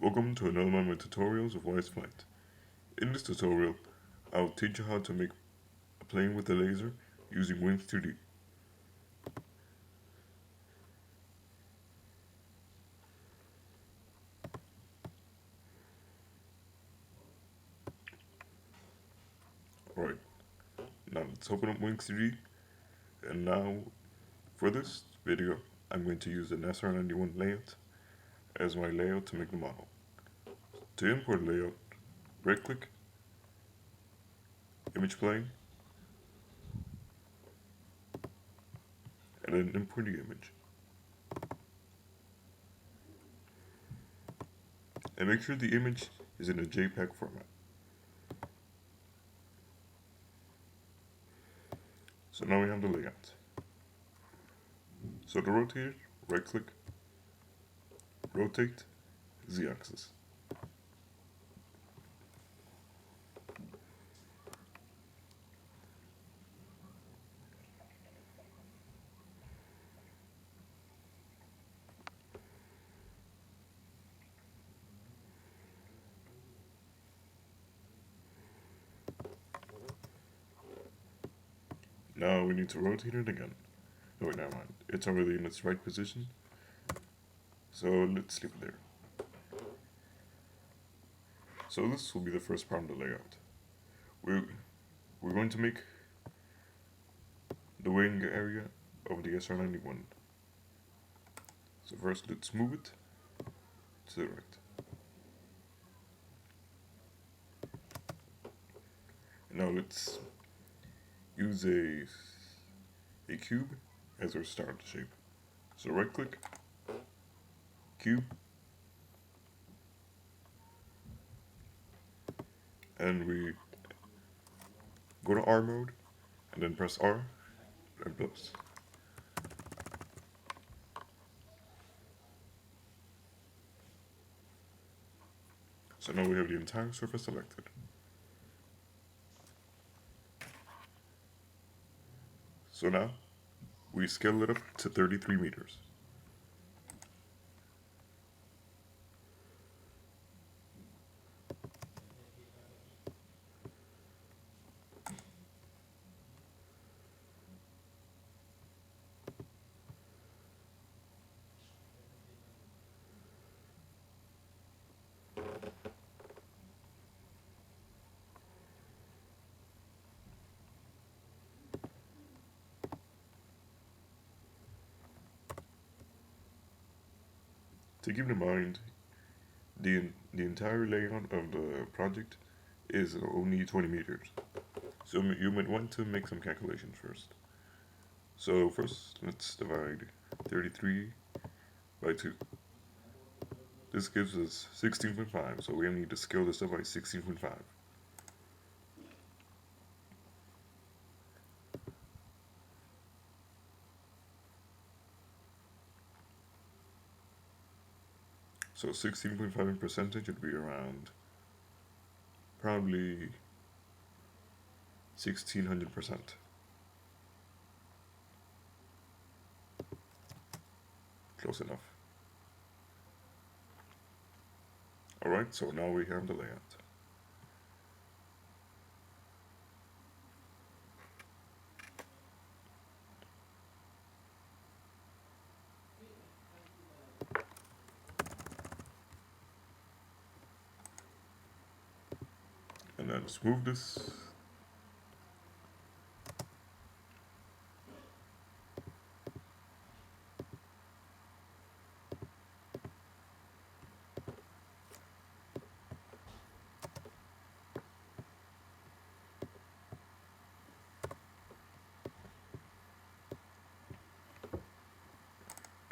Welcome to another one of my tutorials of Wise Flight. In this tutorial, I'll teach you how to make a plane with a laser using Wings 2D. Alright, now let's open up Wings 2D, and now for this video, I'm going to use an SR91 layout as my layout to make the model. To import a layout, right click, image plane, and then import the image. And make sure the image is in a JPEG format. So now we have the layout. So to rotate it, right click, rotate, Z-axis. Now we need to rotate it again. No, wait, never mind. It's already in its right position. So let's leave it there. So this will be the first part of the layout. We're going to make the wing area of the SR91. So first let's move it to the right. And now let's use a cube as our start shape. So right click, cube, and we go to R mode, and then press R, and plus. So now we have the entire surface selected. So now, we scale it up to 33 meters. To keep in mind, the entire layout of the project is only 20 meters. So you might want to make some calculations first. So first, let's divide 33 by 2. This gives us 16.5, so we need to scale this up by 16.5. So 16.5 in percentage would be around probably 1600%. Close enough. Alright, so now we have the layout. And then let's move this.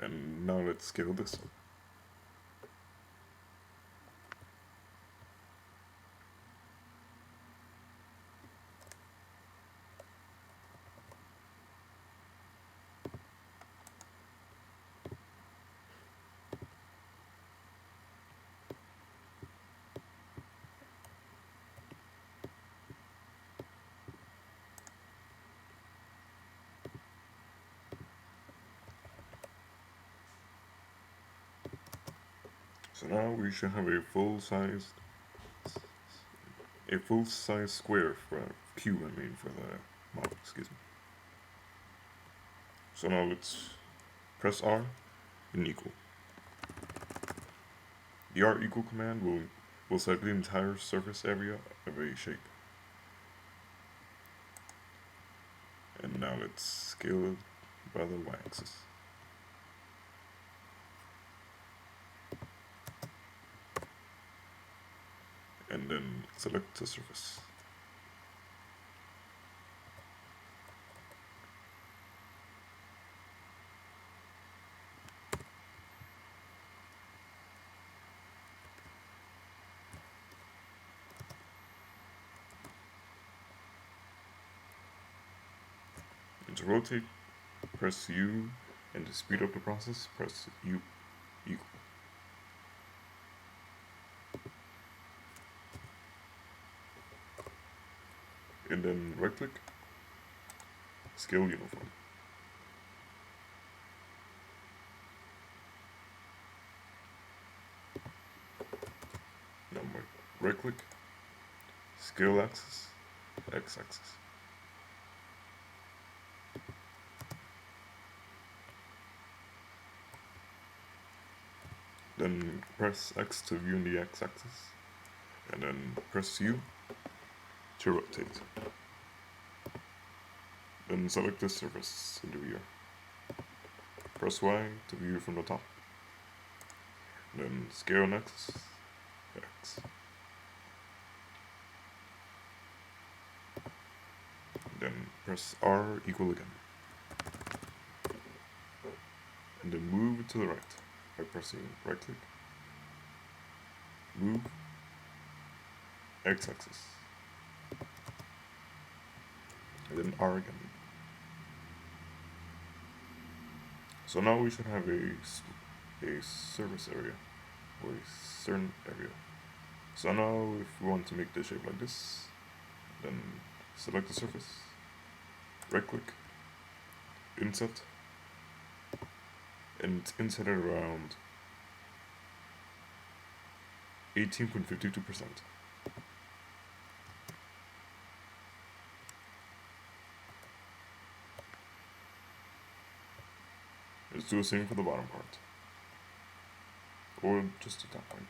And now let's scale this up. So now we should have a full size square for cube. I mean for the model. Excuse me. So now let's press R and equal. The R equal command will select the entire surface area of a shape. And now let's scale it by the y-axis. And then select the surface. And to rotate, press U, and to speed up the process, press U equal. And then right click, scale uniform. Now right click, scale axis, x axis. Then press X to view in the x axis, and then press U to rotate. Then select this surface in the viewer. Press Y to view from the top. Then scale on axis, X. Then press R equal again. And then move to the right by pressing right click. Move, X axis. And then R again. So now we should have a surface area, or a certain area. So now if we want to make the shape like this, then select the surface, right click, inset, and inset it around 18.52%. Let's do the same for the bottom part, or just the top part.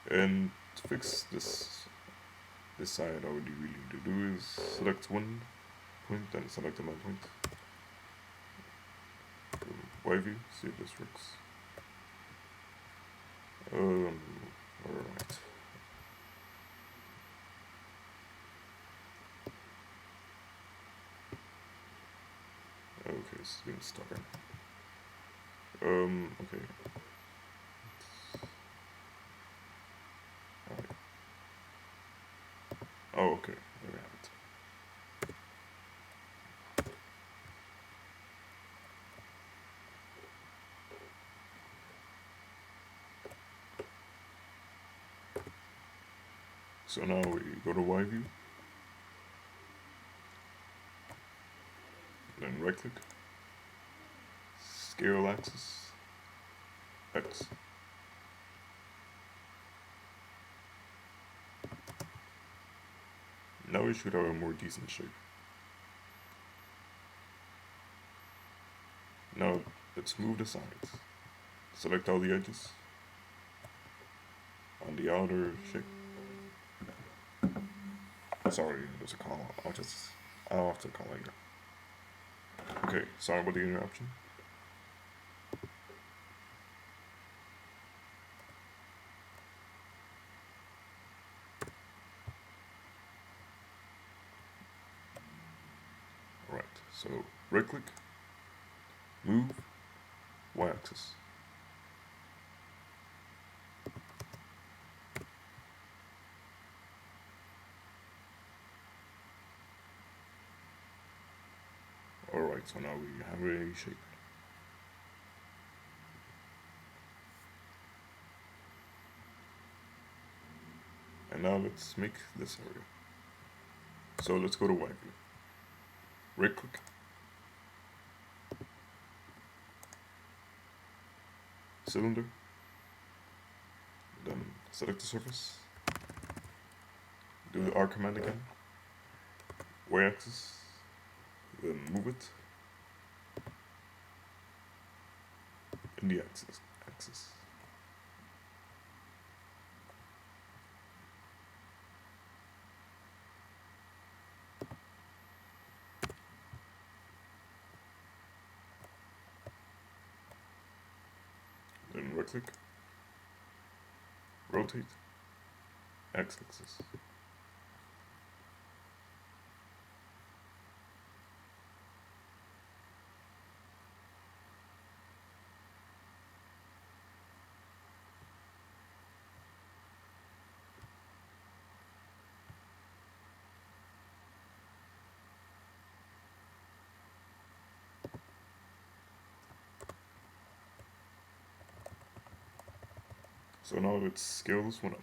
And to fix this side, all you really need to do is select one point, then select another point. Y view, see if this works. Alright. Okay, it's being stubborn. Okay. Alright. Oh, okay, there we have it. So now we go to Y view, then right click, scale axis, X. Now we should have a more decent shape. Now let's move the sides. Select all the edges on the outer shape. Sorry, there's a call. I'll have to call later. Okay, sorry about the interruption. Alright, so right click, move, Y axis. Alright, so now we have a shape. And now let's make this area. So let's go to Y view. Right click. cylinder, then select the surface, do the R command again, y-axis, then move it in the axis. Then right click, rotate, x-axis. So now let's scale this one up.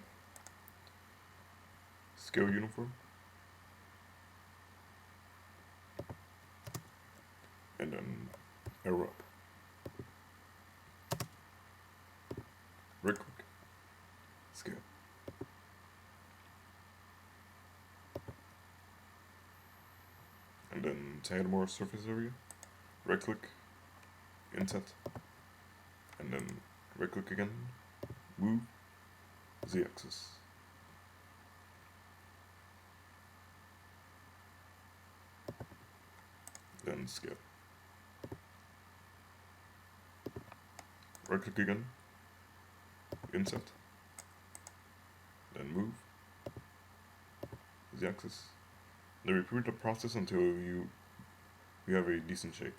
Scale uniform. And then arrow up. Right click. Scale. And then to add more surface area, right click, inset, and then right click again, move z-axis. Then scale. Right click again, inset, then move z-axis. Then repeat the process until you have a decent shape.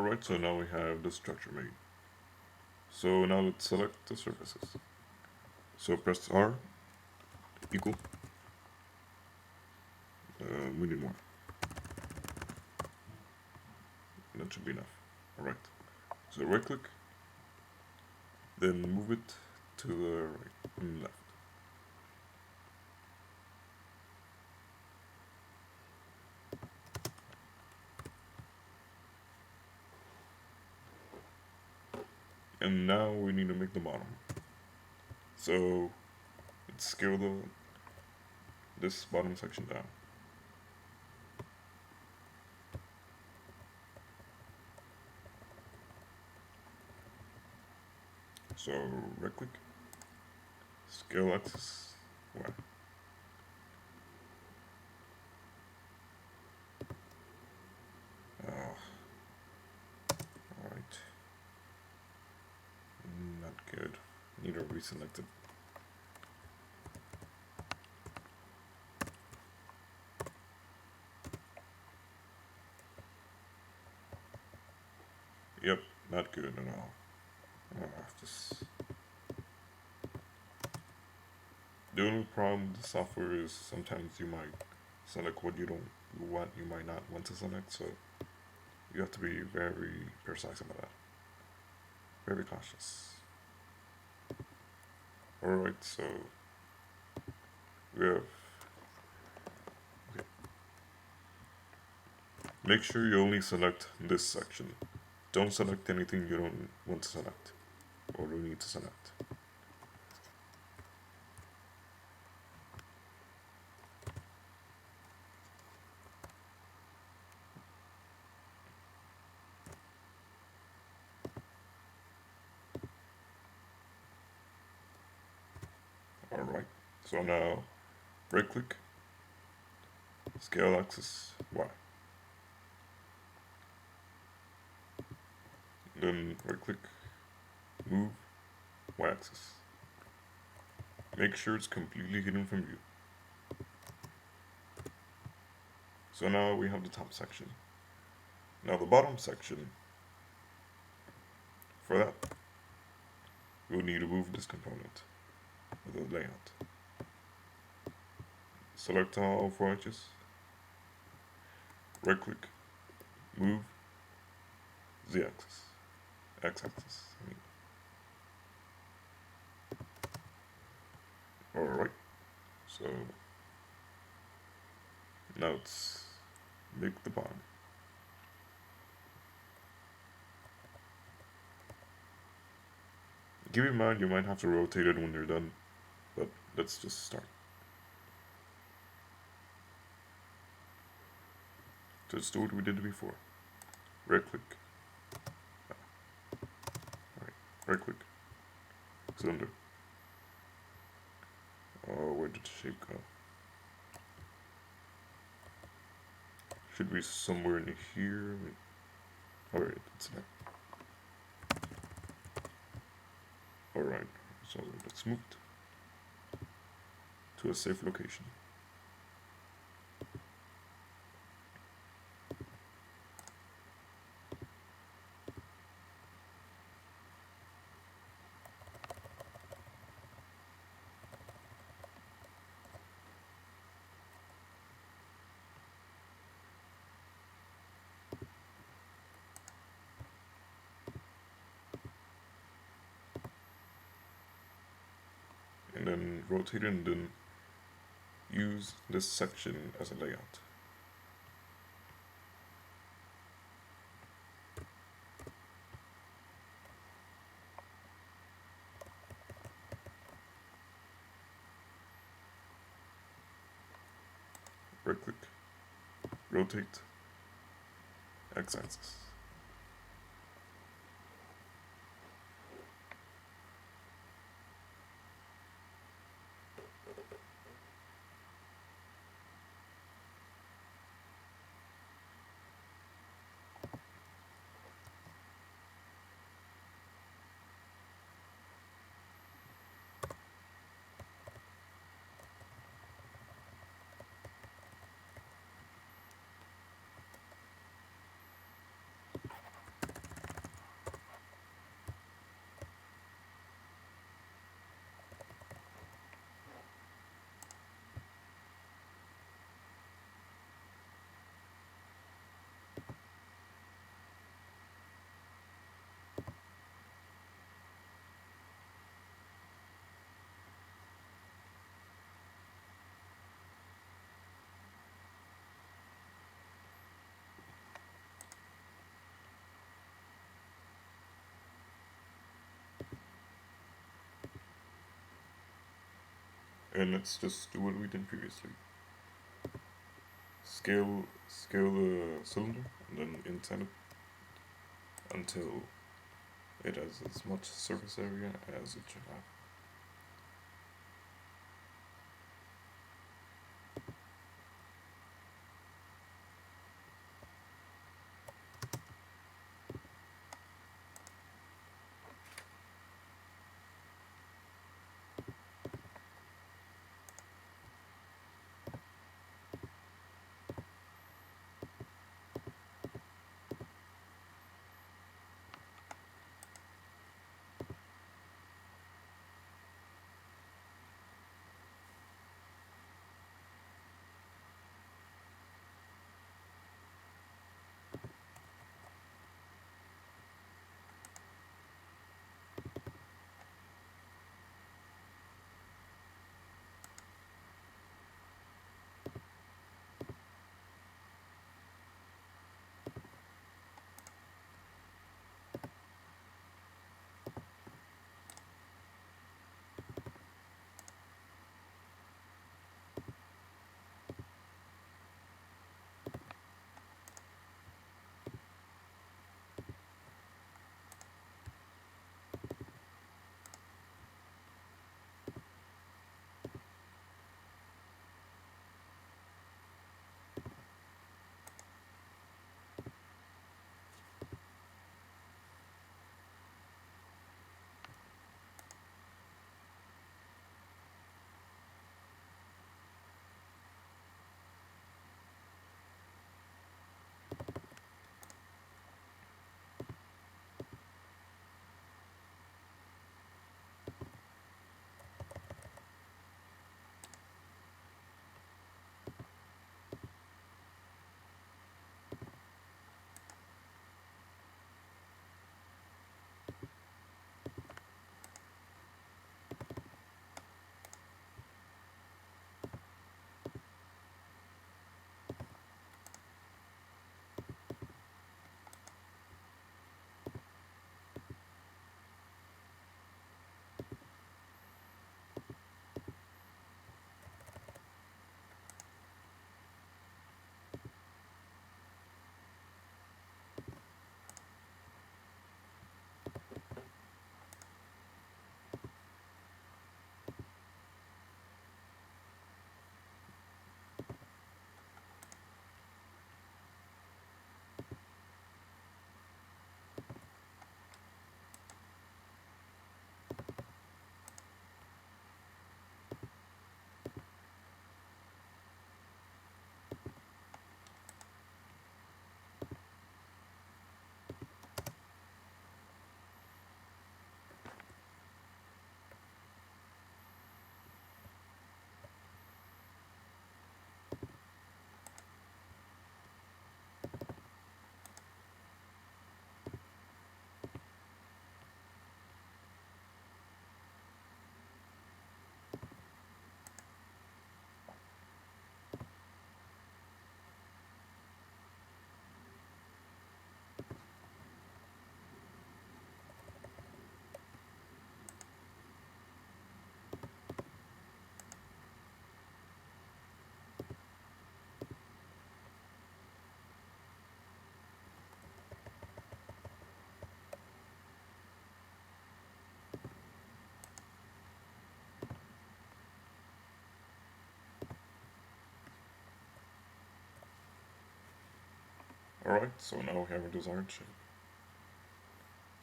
Alright, so now we have the structure made. So now let's select the surfaces. So press R, equal. We need more. That should be enough. Alright. So right click, then move it to the right and left. And now we need to make the bottom. So let's scale this bottom section down. So right click, scale axis Y. Alright. Not good. Need to reselect it. Yep, not good at all. This. The only problem with the software is sometimes you might select what you might not want to select, so you have to be very precise about that. Very cautious. Alright, so we have. Okay. Make sure you only select this section. Don't select anything you don't want to select or don't need to select. Alright, so now right click, scale axis Y. Then right click, move Y axis. Make sure it's completely hidden from view. So now we have the top section. Now the bottom section, for that, we'll need to move this component with the layout. Select all 4 edges, right click, move Z axis, X axis. Alright, so now let's make the bottom. Keep in mind you might have to rotate it when you're done, but let's just start. So let's do what we did before. Right click. Alright, right click. Cylinder. Oh, where did the shape go? Should be somewhere in here. Alright, it's there. Alright, so let's move it to a safe location. And then rotate it and then use this section as a layout. Right click, rotate, X axis. And let's just do what we did previously. Scale the cylinder, and then indent it until it has as much surface area as it should have. Alright, so now we have a desired shape.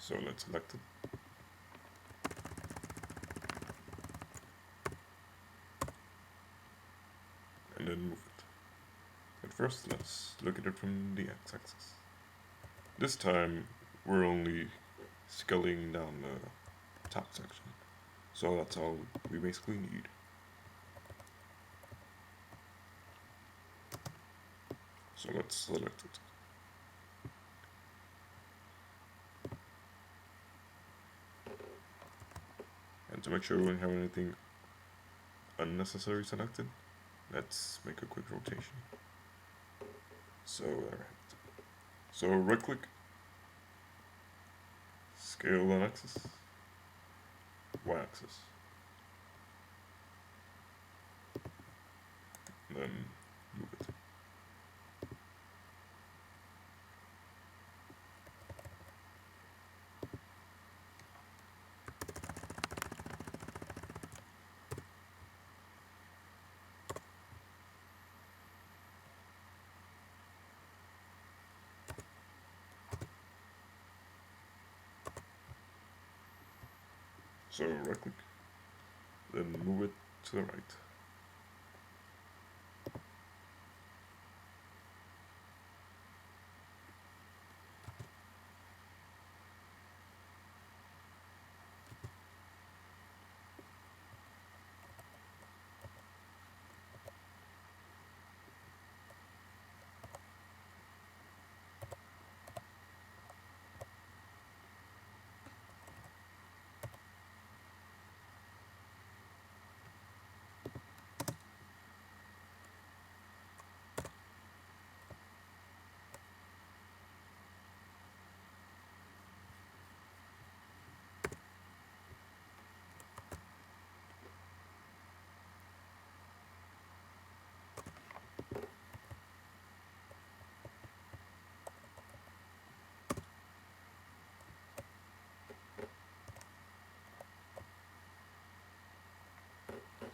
So let's select it. And then move it. But first, let's look at it from the x-axis. This time, we're only scaling down the top section. So that's all we basically need. So let's select it. And to make sure we don't have anything unnecessary selected, let's make a quick rotation. So, alright. So right click, scale on axis, y axis. then move it. So right click, then move it to the right.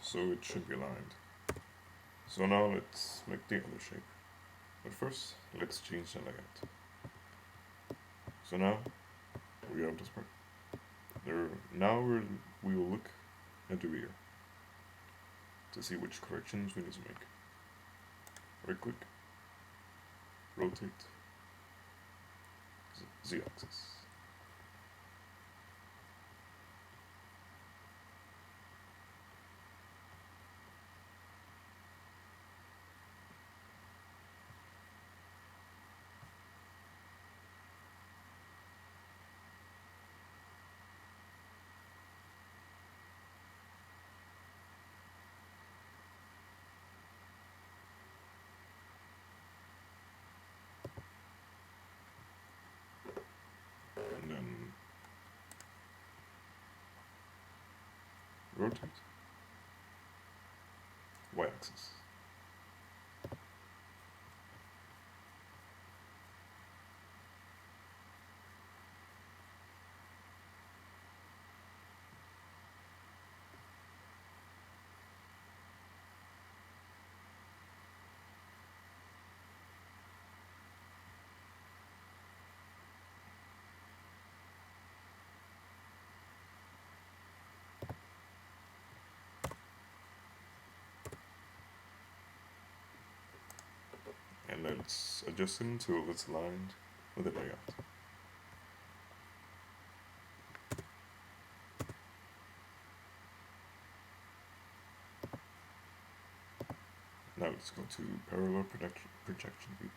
So it should be aligned. So now let's make the other shape. But first, let's change the layout. So now we have this part. Now we will look into here to see which corrections we need to make. Right click, rotate, Z-axis. And then rotate, Y-axis. And let's adjust it until it's aligned with the layout. Now let's go to parallel projection view.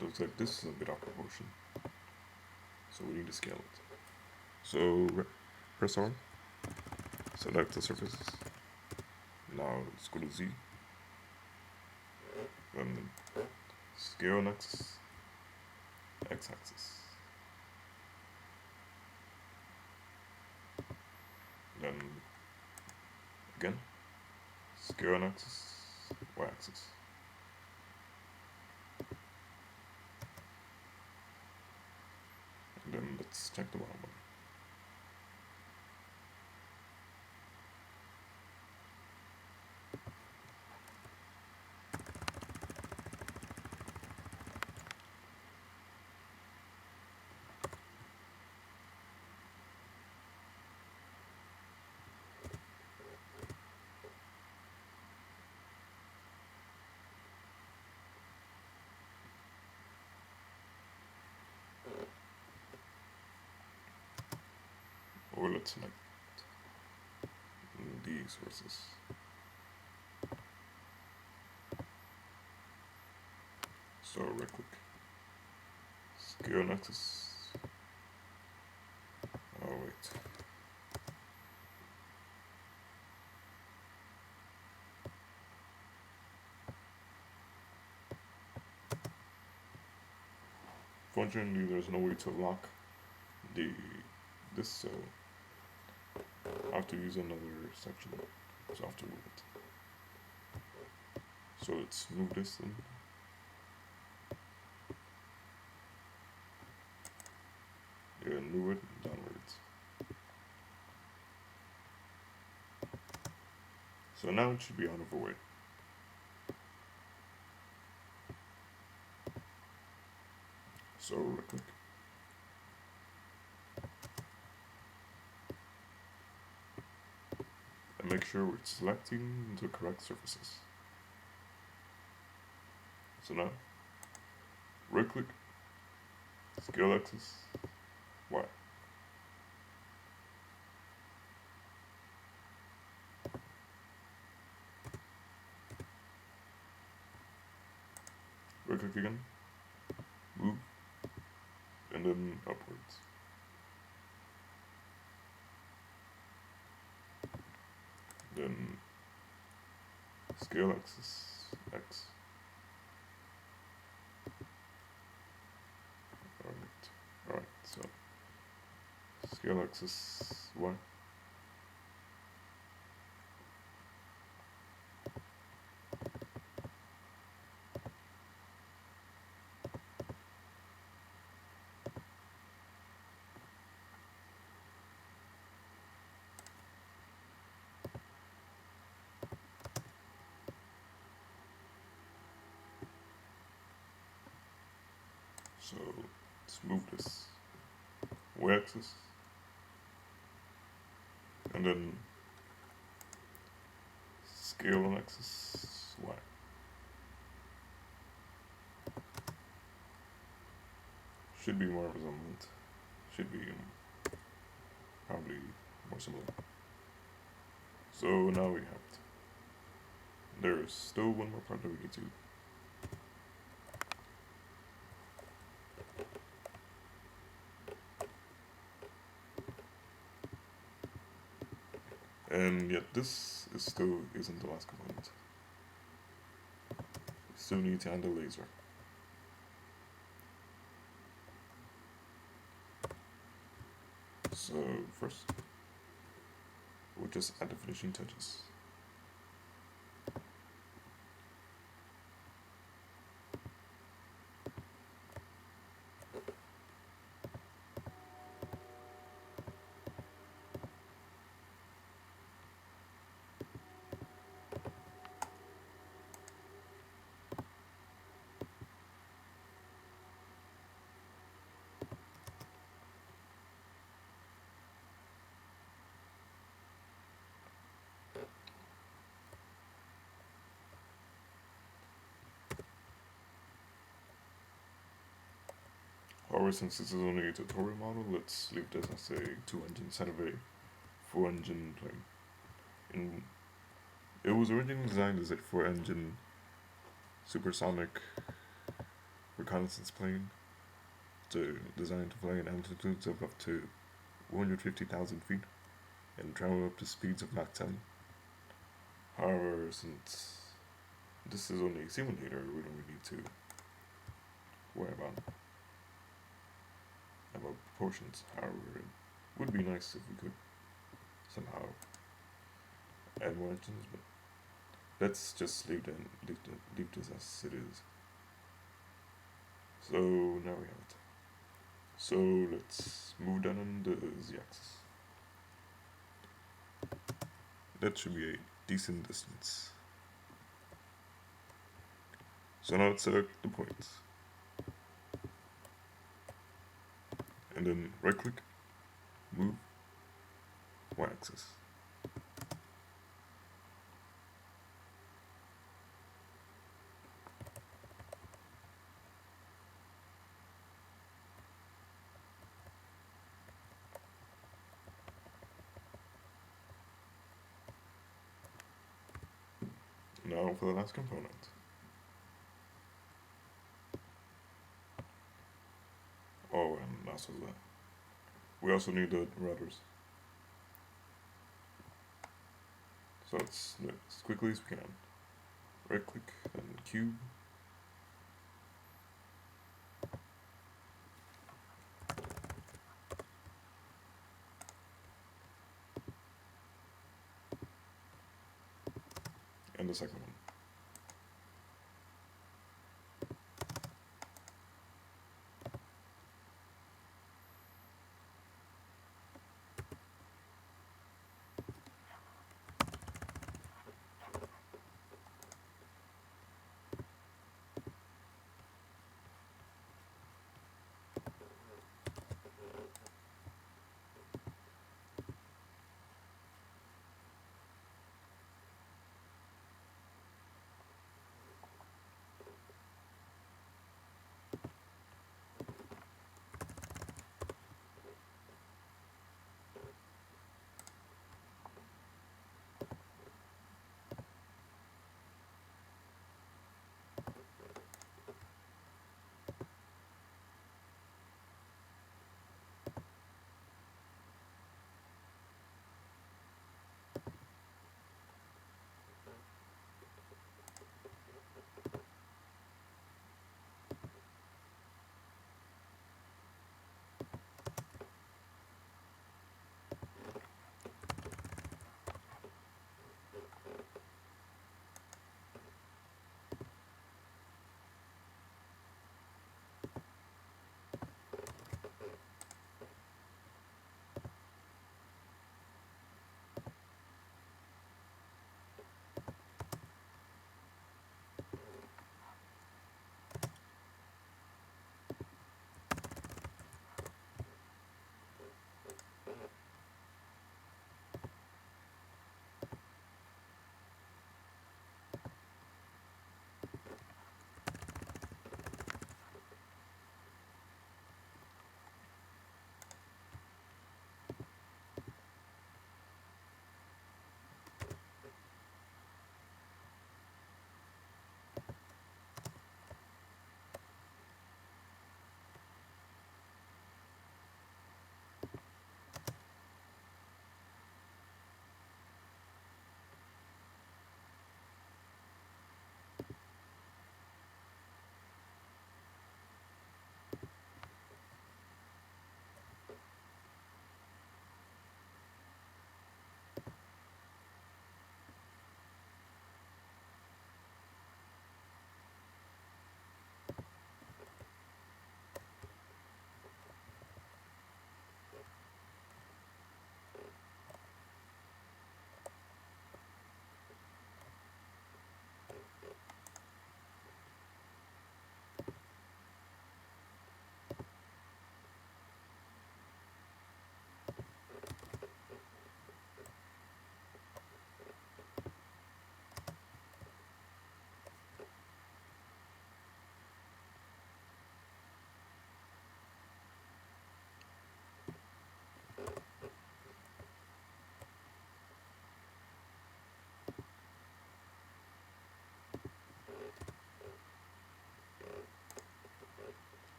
Looks like this is a bit out of proportion, so we need to scale it. So press on, select the surfaces. Now let's go to Z, then scale on X-axis. Then again, scale on Y-axis. And then let's check the bottom one. Or let's select these sources. So right click, scale on axis. Oh wait. Unfortunately, there's no way to lock the this, so I have to use another section. So I have to move it. So let's move this then. Yeah, move it downwards. So now it should be out of the way. So right click. And make sure we're selecting the correct surfaces. So now, right click, scale axis, Y. Right click again, move, and then upwards. Then scale axis, X. Alright, so scale axis, Y. So let's move this Y axis, and then scale on axis, Y. Should be more resemblant. Should be probably more similar. So now we have it. There's still one more part that we need to. And yet this is still isn't the last component. We still need to add the laser. So first, we'll just add the finishing touches. However, since this is only a tutorial model, let's leave this as a 2-engine instead of a 4-engine plane. And it was originally designed as a 4-engine supersonic reconnaissance plane, designed to fly at altitudes of up to 150,000 feet and travel up to speeds of Mach 10. However, since this is only a simulator, we don't really need to worry about proportions. However, it would be nice if we could somehow add more engines, but let's just leave this as it is. So now we have it. So let's move down on the Z-axis. That should be a decent distance. So now let's select the points. And then right click, move, Y-axis. Now for the last component. Oh, and also that. We also need the rudders. So let's do it as quickly as we can. Right click and cube. the second one.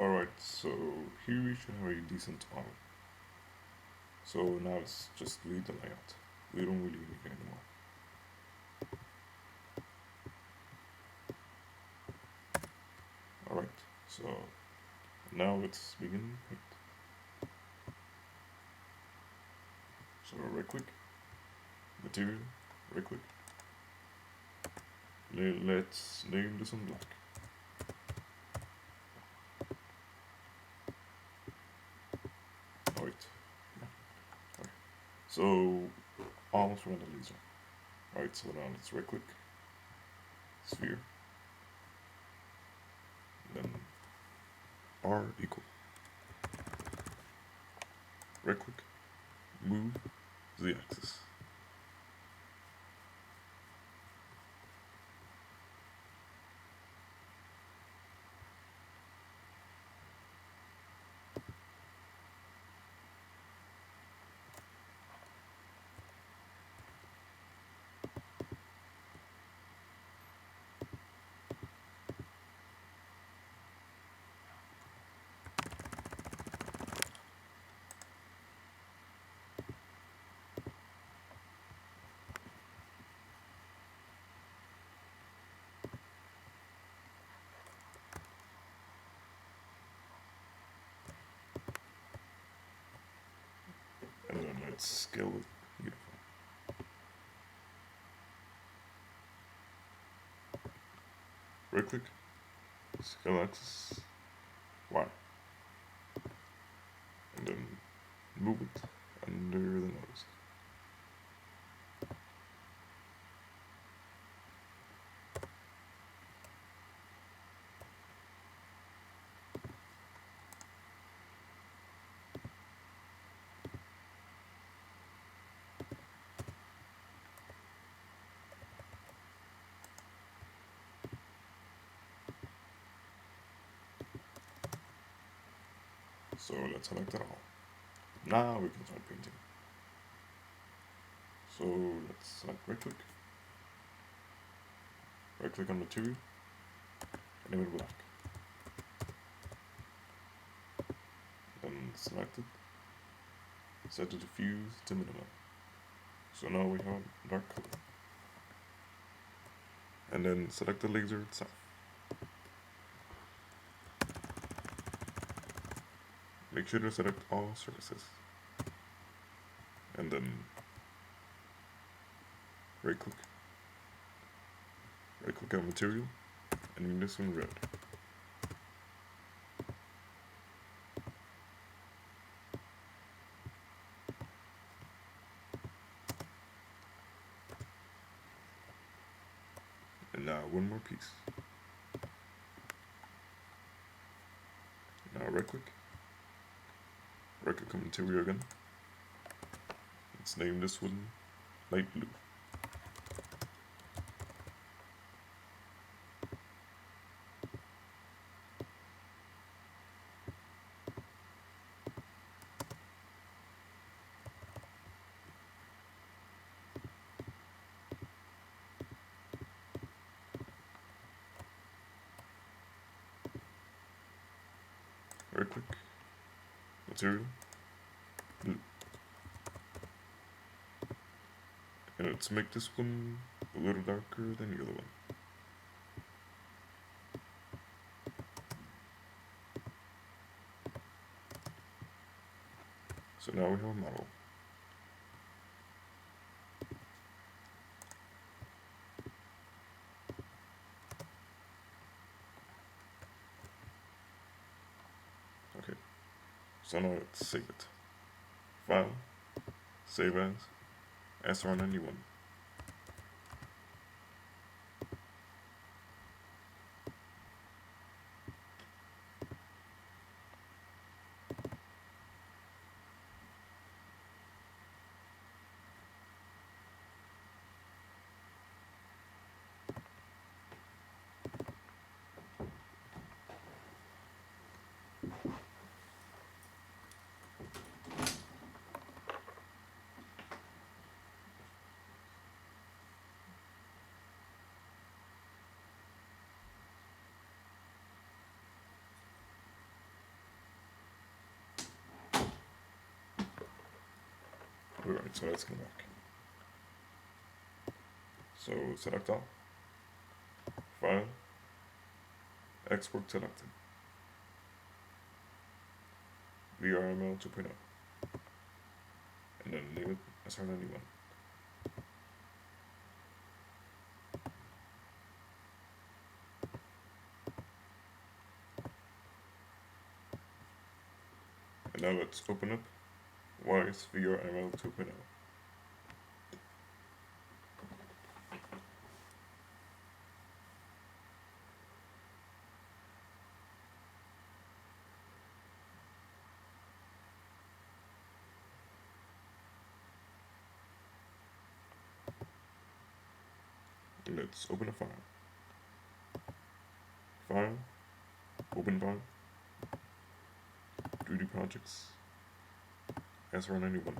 Alright, so here we should have a decent model. So now let's just read the layout. We don't really need it anymore. Alright, so now let's begin. So right click, material, right click. Let's name this one black. Alright, yeah. Alright. So almost run the laser. Alright, so now let's right click, sphere, then R equal. Right click, move the axis. And then let's scale it. Beautiful. Right click, scale axis, Y. And then move it under the nose. So let's select it all. Now we can start painting. So let's select right click on material, and name it black. Then select it, set the diffuse to minimum. So now we have dark color. And then select the laser itself. Make sure to select all surfaces. And then right click on material, and make this one red. And now one more piece. Now right click on material again. Let's name this one light blue. Right click, material, blue. And let's make this one a little darker than the other one. So now we have a model. Okay, so now let's save it. File, save as, SR91. Alright, so let's come back. So select all, file, export selected, VRML 2.0, and then name it SR91. And now let's open up Wise VRML 2.0. Let's open a file. File, open file, 3D projects, SR91.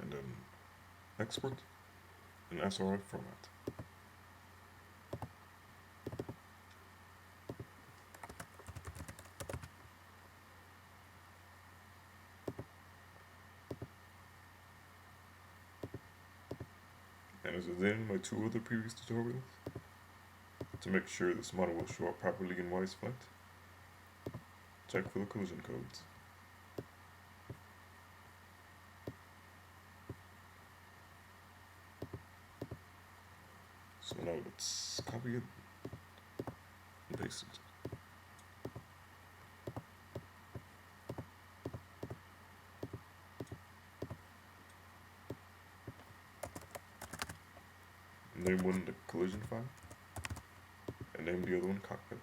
And then export in SRI format. And as in my two other previous tutorials, to make sure this model will show up properly in Wise Flight, check for the collision codes. So now let's copy it and paste it. Name one the collision file, and name the other one cockpit.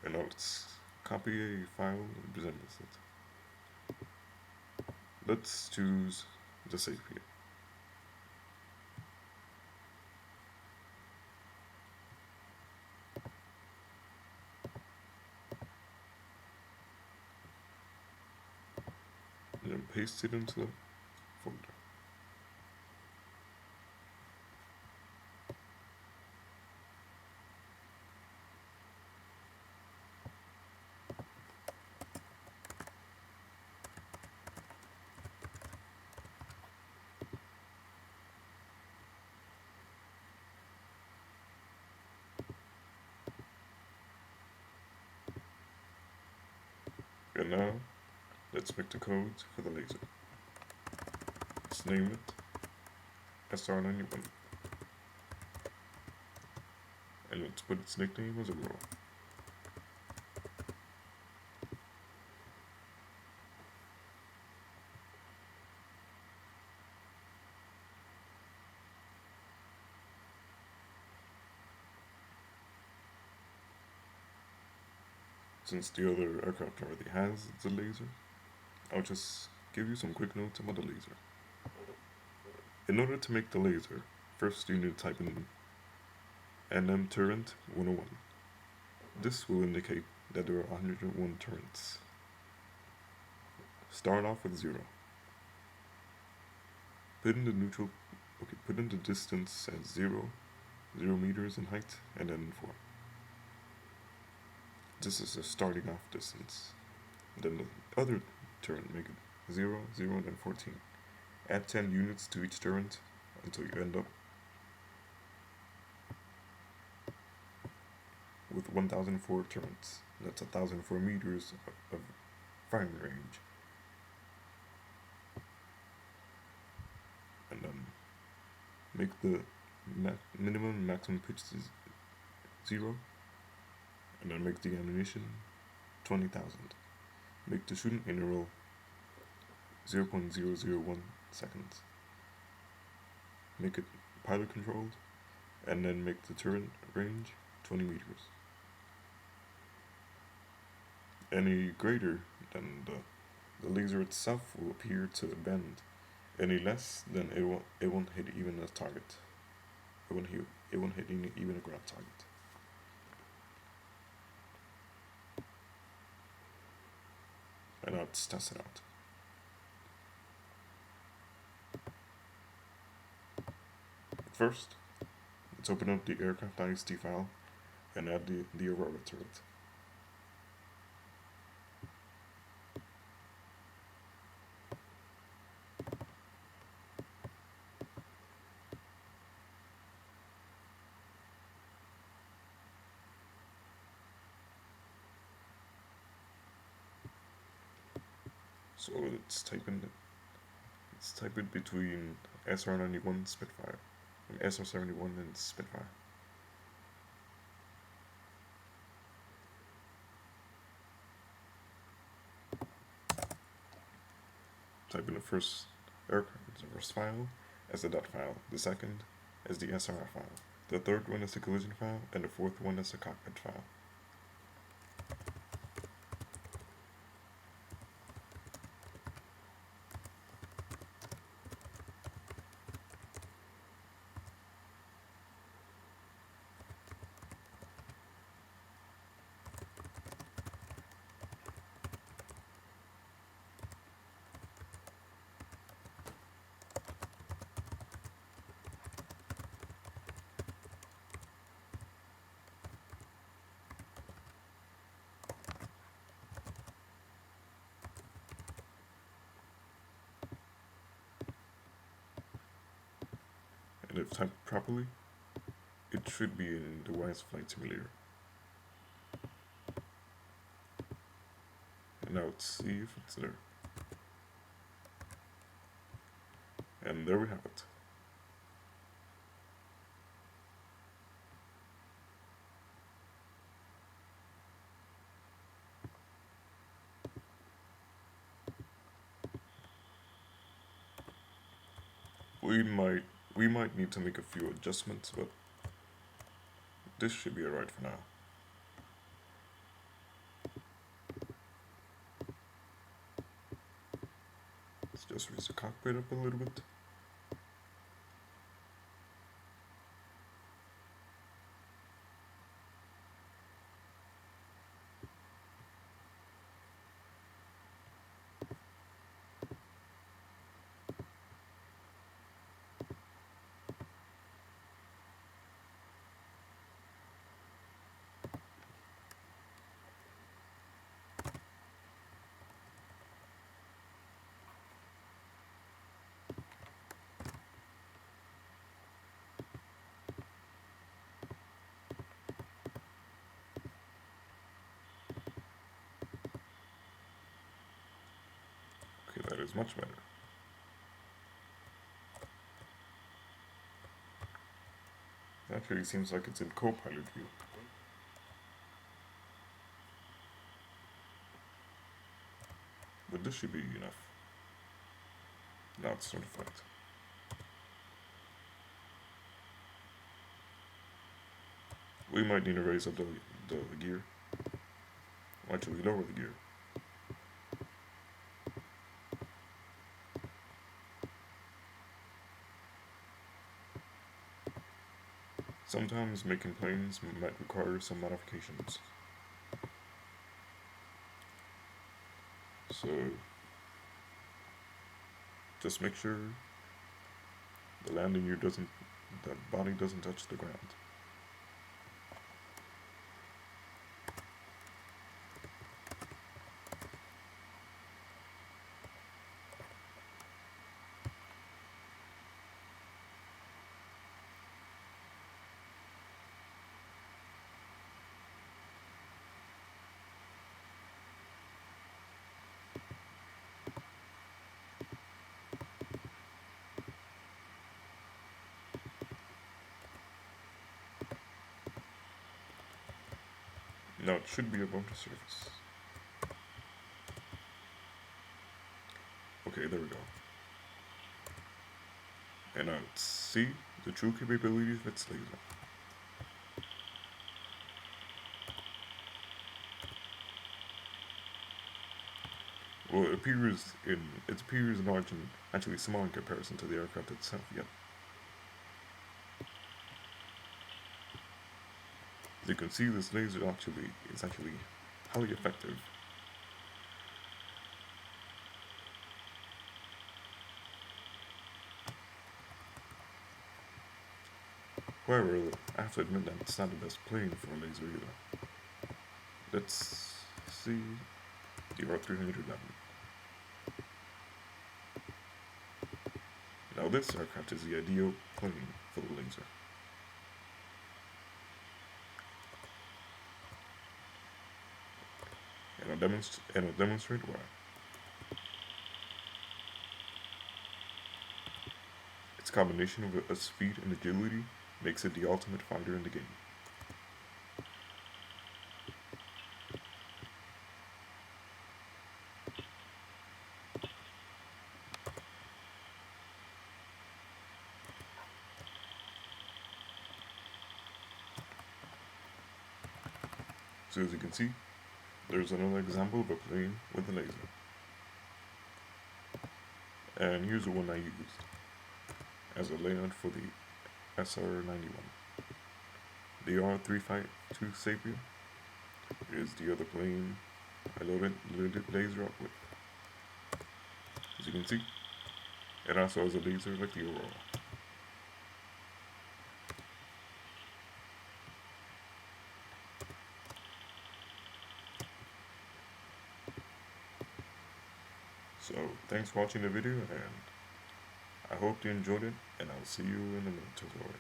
And now let's copy a file and resembles it. Let's choose the save here. And then paste it into the folder. And now, let's make the codes for the laser. Let's name it SR91. And let's put its nickname as a row. Since the other aircraft already has the laser, I'll just give you some quick notes about the laser. In order to make the laser, first you need to type in NM turret 101. This will indicate that there are 101 turrets. Start off with 0. Put in the distance as 0, 0 meters in height, and then 4. This is the starting off distance. Then the other turret, make it 0, 0, and then 14. Add 10 units to each turret until you end up with 1004 turrets. That's 1004 meters of firing range. And then make the minimum and maximum pitch 0. And then make the ammunition 20,000. Make the shooting interval 0.001 seconds. Make it pilot controlled, and then make the turret range 20 meters. Any greater than the the laser itself will appear to bend. Any less, then it won't hit even a target. It won't hit even a ground target. And now let's test it out. First, let's open up the aircraft.txt file and add the Aurora to it. So let's type it between SR91 Spitfire and SR71 and Spitfire. Type in the first file as the dot file, the second as the SRF file, the third one as the collision file, and the fourth one as the cockpit file. And if typed properly, it should be in the WISE Flight Simulator. And now let's see if it's there. And there we have it. We might need to make a few adjustments, but this should be alright for now. Let's just raise the cockpit up a little bit. Okay, that is much better. It actually seems like it's in co-pilot view. But this should be enough. Now it's certified. We might need to raise up the gear. Actually, lower the gear. Sometimes making planes might require some modifications. So, just make sure the landing gear that body doesn't touch the ground. Now it should be above the surface. Okay, there we go. And now let's see the true capabilities of its laser. Well, appears large and actually small in comparison to the aircraft itself. Yet, as you can see, this laser is actually highly effective. However, I have to admit that it's not the best plane for a laser either. Let's see the R311. Now this aircraft is the ideal plane for the laser. And I'll demonstrate why. Its combination of a speed and agility makes it the ultimate fighter in the game. So as you can see, there's another example of a plane with a laser. And here's the one I used as a layout for the SR-91. The R352 Sapien is the other plane I loaded laser up with. As you can see, it also has a laser like the Aurora. So, thanks for watching the video, and I hope you enjoyed it, and I'll see you in a minute tutorial.